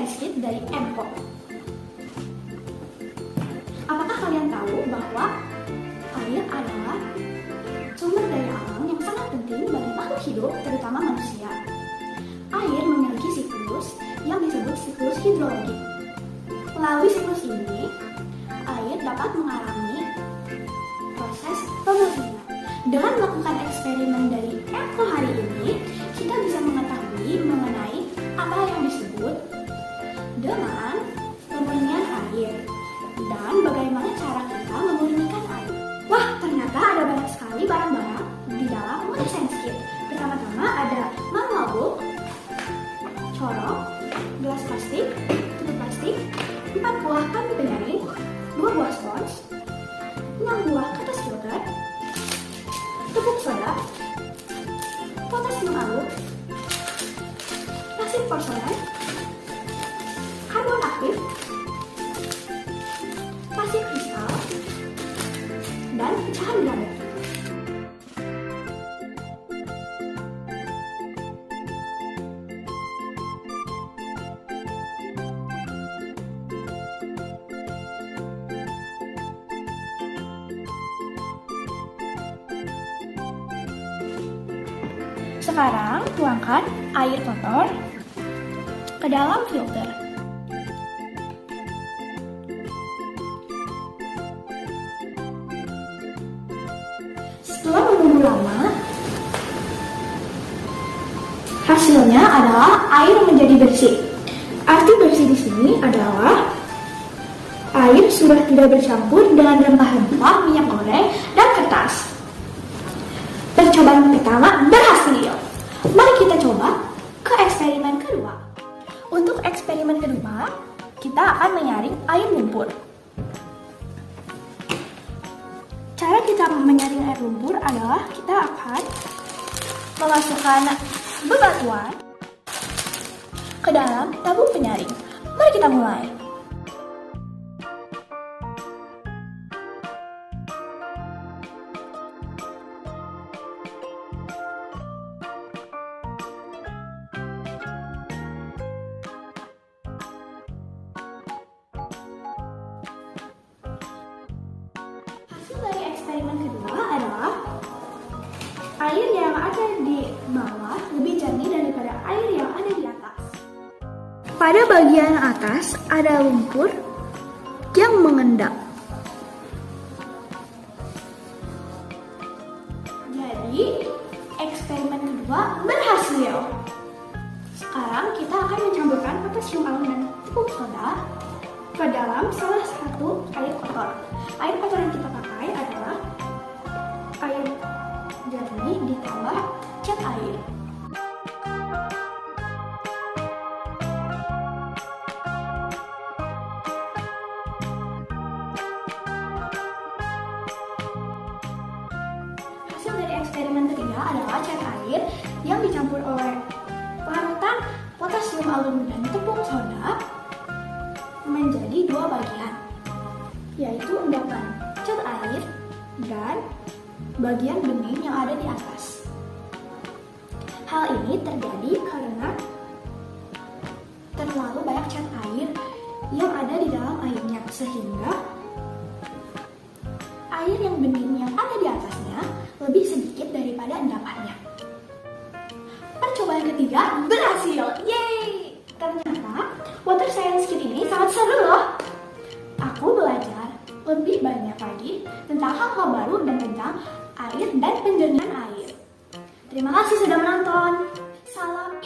Science Kit dari EMCO. Apakah kalian tahu bahwa air adalah sumber daya alam yang sangat penting bagi makhluk hidup, terutama manusia? Air memiliki siklus yang disebut siklus hidrologi. Melalui siklus ini, air dapat mengalami proses pemurnian. Dengan melakukan eksperimen dari EMCO hari ini, kita bisa mengetahui mengenai apa yang disebut dengan pemurnian air dan bagaimana cara kita memurnikan air. Wah, ternyata ada banyak sekali barang-barang di dalam Water Science Kit. Pertama-tama ada manual book, corong, gelas plastik, tutup plastik, 4 buah kami penyaring, 2 buah spons, 6 buah kertas filter, tepung soda, potasium alum, pasir porselen, karbon aktif, pasir kristal, dan pecahan granit. Sekarang tuangkan air kotor ke dalam filter. Setelah menunggu lama, hasilnya adalah air menjadi bersih. Arti bersih di sini adalah air sudah tidak bercampur dengan rempah-rempah, minyak goreng, dan kertas. Percobaan pertama berhasil. Mari kita coba ke eksperimen kedua. Untuk eksperimen kedua, kita akan menyaring air lumpur. Cara kita menyaring air lumpur adalah kita akan memasukkan bebatuan ke dalam tabung penyaring. Mari kita mulai. Dari eksperimen kedua adalah air yang ada di bawah lebih jernih daripada air yang ada di atas. Pada bagian atas ada lumpur yang mengendap. Jadi eksperimen kedua berhasil. Sekarang kita akan mencampurkan potasium alum dan tepung soda ke dalam salah satu air kotor. Air kotor yang kita pakai adalah air jernih ditambah cat air. Hasil dari eksperimen ketiga adalah cat air yang dicampur oleh larutan potasium alum dan tepung soda menjadi 2 bagian, yaitu endapan cat air dan bagian bening yang ada di atas. Hal ini terjadi karena terlalu banyak cat air yang ada di dalam airnya, sehingga air yang bening yang ada di atasnya lebih sedikit daripada endapannya. Percobaan ketiga berhasil, yeay! Ternyata Water Science Kit ini sangat seru loh. Aku belajar lebih banyak lagi tentang hal-hal baru dan tentang air dan penjernihan air. Terima kasih sudah menonton. Salam